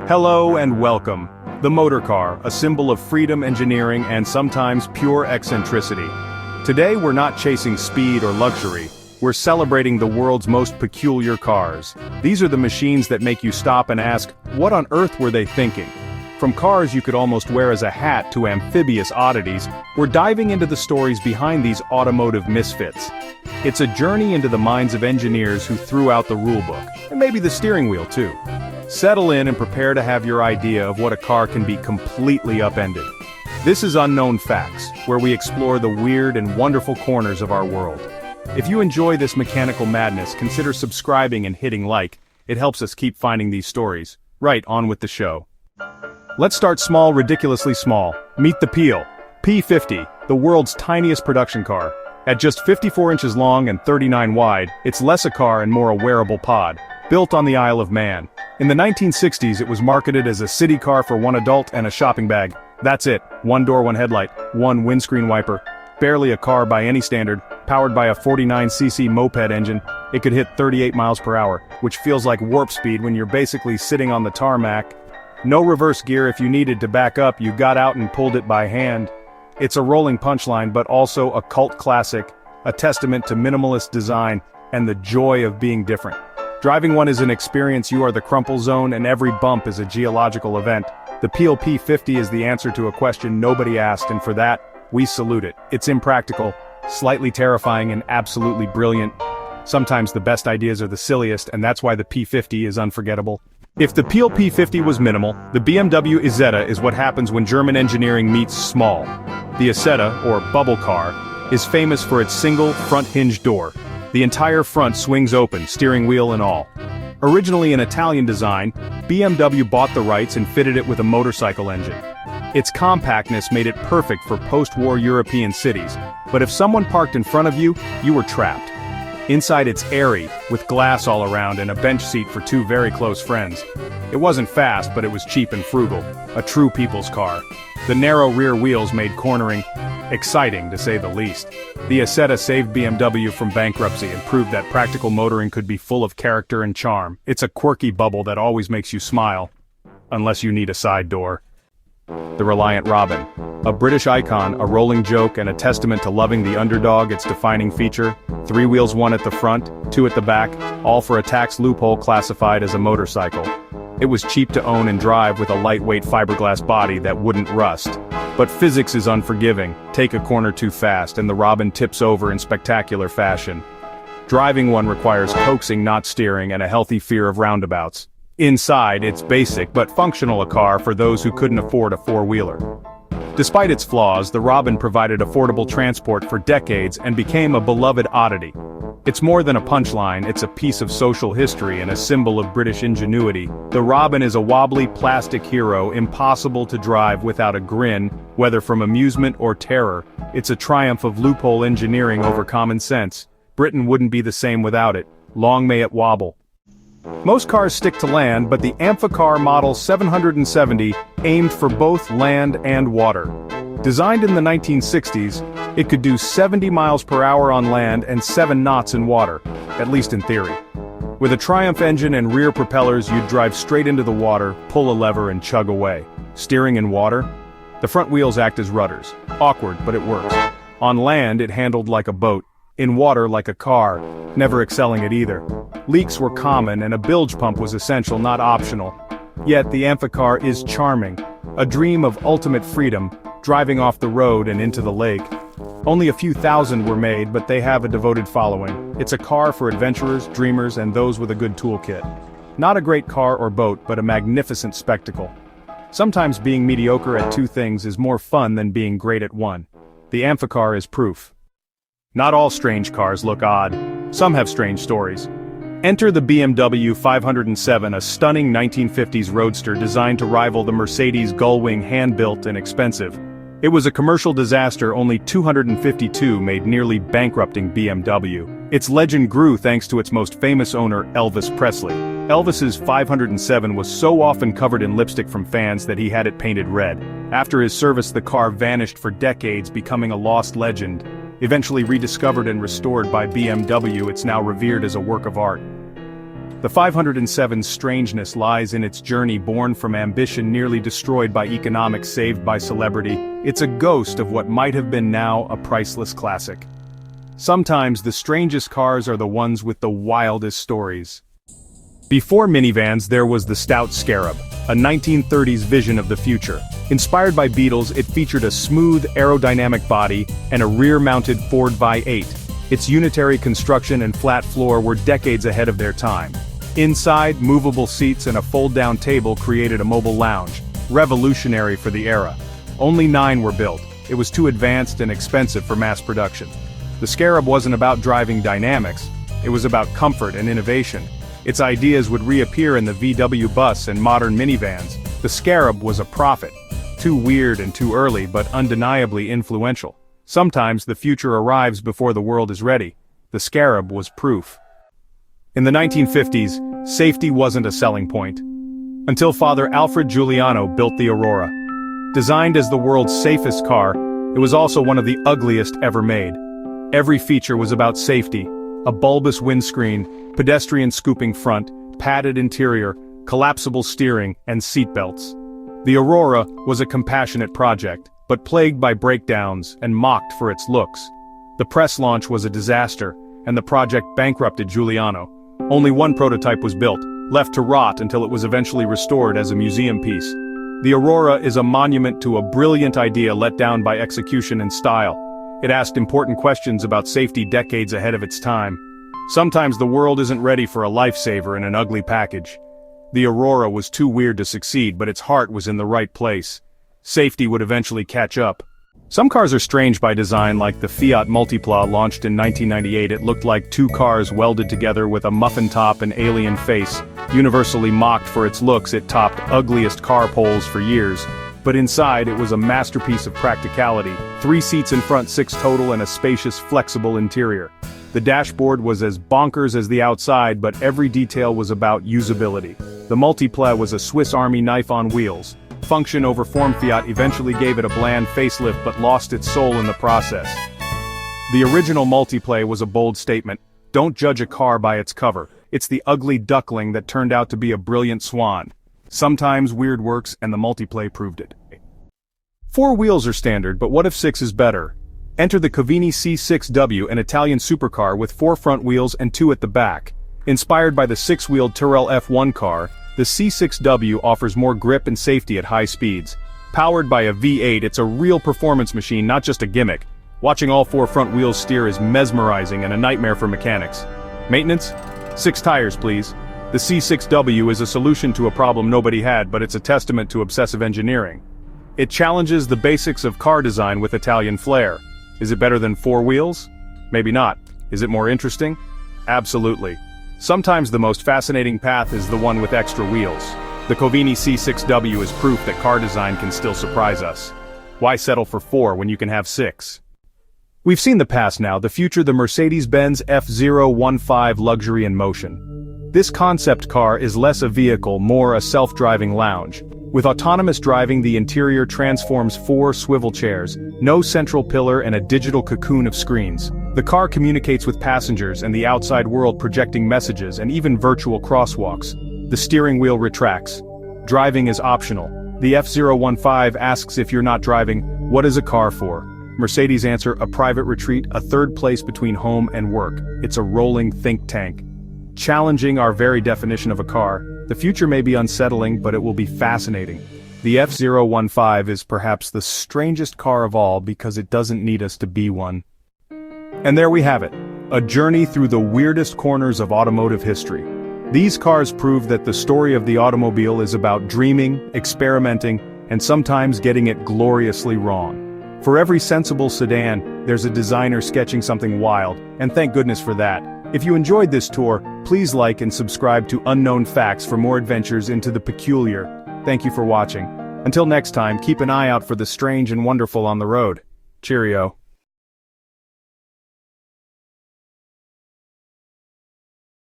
Hello and welcome. The motor car, a symbol of freedom, engineering, and sometimes pure eccentricity. Today we're not chasing speed or luxury. We're celebrating the world's most peculiar cars. These are the machines that make you stop and ask, what on earth were they thinking? From cars you could almost wear as a hat to amphibious oddities, we're diving into the stories behind these automotive misfits. It's a journey into the minds of engineers who threw out the rulebook, and maybe the steering wheel too. Settle in and prepare to have your idea of what a car can be completely upended. This is Unknown Facts, where we explore the weird and wonderful corners of our world. If you enjoy this mechanical madness, consider subscribing and hitting like. It helps us keep finding these stories. Right, on with the show. Let's start small, ridiculously small. Meet the Peel. P50, the world's tiniest production car. At just 54 inches long and 39 wide, it's less a car and more a wearable pod. Built on the Isle of Man. In the 1960s it was marketed as a city car for one adult and a shopping bag. That's it, one door, one headlight, one windscreen wiper. Barely a car by any standard, powered by a 49cc moped engine. It could hit 38 miles per hour, which feels like warp speed when you're basically sitting on the tarmac. No reverse gear. If you needed to back up, you got out and pulled it by hand. It's a rolling punchline, but also a cult classic, a testament to minimalist design and the joy of being different. Driving one is an experience. You are the crumple zone, and every bump is a geological event. The Peel P50 is the answer to a question nobody asked, and for that, we salute it. It's impractical, slightly terrifying, and absolutely brilliant. Sometimes the best ideas are the silliest, and that's why the P50 is unforgettable. If the Peel P50 was minimal, the BMW Isetta is what happens when German engineering meets small. The Isetta, or bubble car, is famous for its single, front hinge door. The entire front swings open, steering wheel and all. Originally an Italian design, BMW bought the rights and fitted it with a motorcycle engine. Its compactness made it perfect for post-war European cities, but if someone parked in front of you, you were trapped. Inside it's airy, with glass all around and a bench seat for two very close friends. It wasn't fast, but it was cheap and frugal, a true people's car. The narrow rear wheels made cornering exciting, to say the least. The Isetta saved BMW from bankruptcy and proved that practical motoring could be full of character and charm. It's a quirky bubble that always makes you smile. Unless you need a side door. The Reliant Robin. A British icon, a rolling joke, and a testament to loving the underdog, its defining feature. 3 wheels, 1 at the front, 2 at the back, all for a tax loophole classified as a motorcycle. It was cheap to own and drive with a lightweight fiberglass body that wouldn't rust. But physics is unforgiving. Take a corner too fast and the Robin tips over in spectacular fashion. Driving one requires coaxing, not steering, and a healthy fear of roundabouts. Inside, it's basic but functional, a car for those who couldn't afford a four-wheeler. Despite its flaws, the Robin provided affordable transport for decades and became a beloved oddity. It's more than a punchline, it's a piece of social history and a symbol of British ingenuity. The Robin is a wobbly plastic hero, impossible to drive without a grin, whether from amusement or terror. It's a triumph of loophole engineering over common sense. Britain wouldn't be the same without it. Long may it wobble. Most cars stick to land, but the Amphicar Model 770 aimed for both land and water. Designed in the 1960s, it could do 70 miles per hour on land and 7 knots in water, at least in theory. With a Triumph engine and rear propellers, you'd drive straight into the water, pull a lever and chug away. Steering in water? The front wheels act as rudders. Awkward, but it works. On land, it handled like a boat. In water, like a car, never excelling at either. Leaks were common and a bilge pump was essential, not optional. Yet the Amphicar is charming. A dream of ultimate freedom, driving off the road and into the lake. Only a few thousand were made, but they have a devoted following. It's a car for adventurers, dreamers, and those with a good toolkit. Not a great car or boat, but a magnificent spectacle. Sometimes being mediocre at 2 things is more fun than being great at 1. The Amphicar is proof. Not all strange cars look odd. Some have strange stories. Enter the BMW 507, a stunning 1950s roadster designed to rival the Mercedes Gullwing, hand-built and expensive. It was a commercial disaster. Only 252 made, nearly bankrupting BMW. Its legend grew thanks to its most famous owner, Elvis Presley. Elvis's 507 was so often covered in lipstick from fans that he had it painted red. After his service, the car vanished for decades, becoming a lost legend. Eventually rediscovered and restored by BMW, it's now revered as a work of art. The 507's strangeness lies in its journey born from ambition nearly destroyed by economics saved by celebrity. It's a ghost of what might have been now a priceless classic. Sometimes the strangest cars are the ones with the wildest stories. Before minivans there was the stout Scarab, a 1930s vision of the future. Inspired by Beetles, it featured a smooth, aerodynamic body and a rear-mounted Ford V8. Its unitary construction and flat floor were decades ahead of their time. Inside, movable seats and a fold-down table created a mobile lounge, revolutionary for the era. Only 9 were built. It was too advanced and expensive for mass production. The Scarab wasn't about driving dynamics, it was about comfort and innovation. Its ideas would reappear in the VW bus and modern minivans. The Scarab was a prophet. Too weird and too early, but undeniably influential. Sometimes the future arrives before the world is ready. The Scarab was proof. In the 1950s, safety wasn't a selling point. Until Father Alfred Giuliano built the Aurora. Designed as the world's safest car, it was also one of the ugliest ever made. Every feature was about safety: a bulbous windscreen, pedestrian scooping front, padded interior, collapsible steering, and seatbelts. The Aurora was a compassionate project, but plagued by breakdowns and mocked for its looks. The press launch was a disaster, and the project bankrupted Giuliano. Only one prototype was built, left to rot until it was eventually restored as a museum piece. The Aurora is a monument to a brilliant idea let down by execution and style. It asked important questions about safety decades ahead of its time. Sometimes the world isn't ready for a lifesaver in an ugly package. The Aurora was too weird to succeed, but its heart was in the right place. Safety would eventually catch up. Some cars are strange by design, like the Fiat Multipla launched in 1998. It looked like two cars welded together with a muffin top and alien face. Universally mocked for its looks, it topped ugliest car polls for years. But inside, it was a masterpiece of practicality. 3 seats in front, 6 total, and a spacious, flexible interior. The dashboard was as bonkers as the outside, but every detail was about usability. The Multipla was a Swiss Army knife on wheels. Function over form. Fiat eventually gave it a bland facelift but lost its soul in the process. The original Multipla was a bold statement: don't judge a car by its cover. It's the ugly duckling that turned out to be a brilliant swan. Sometimes weird works, and the Multipla proved it. 4 wheels are standard, but what if 6 is better? Enter the Covini C6W, an Italian supercar with 4 front wheels and 2 at the back. Inspired by the 6-wheeled Tyrrell F1 car, the C6W offers more grip and safety at high speeds. Powered by a V8, it's a real performance machine, not just a gimmick. Watching all 4 front wheels steer is mesmerizing and a nightmare for mechanics. Maintenance? 6 tires, please. The C6W is a solution to a problem nobody had, but it's a testament to obsessive engineering. It challenges the basics of car design with Italian flair. Is it better than 4 wheels? Maybe not. Is it more interesting? Absolutely. Sometimes the most fascinating path is the one with extra wheels. The Covini C6W is proof that car design can still surprise us. Why settle for 4 when you can have 6? We've seen the past now, the future: the Mercedes-Benz F015 Luxury in Motion. This concept car is less a vehicle, more a self-driving lounge. With autonomous driving, the interior transforms 4 swivel chairs, no central pillar, and a digital cocoon of screens. The car communicates with passengers and the outside world, projecting messages and even virtual crosswalks. The steering wheel retracts. Driving is optional. The F015 asks, if you're not driving, what is a car for? Mercedes answer, a private retreat, a third place between home and work. It's a rolling think tank. Challenging our very definition of a car, the future may be unsettling, but it will be fascinating. The F015 is perhaps the strangest car of all because it doesn't need us to be one. And there we have it, a journey through the weirdest corners of automotive history. These cars prove that the story of the automobile is about dreaming, experimenting, and sometimes getting it gloriously wrong. For every sensible sedan, there's a designer sketching something wild, and thank goodness for that. If you enjoyed this tour, please like and subscribe to Unknown Facts for more adventures into the peculiar. Thank you for watching. Until next time, keep an eye out for the strange and wonderful on the road. Cheerio.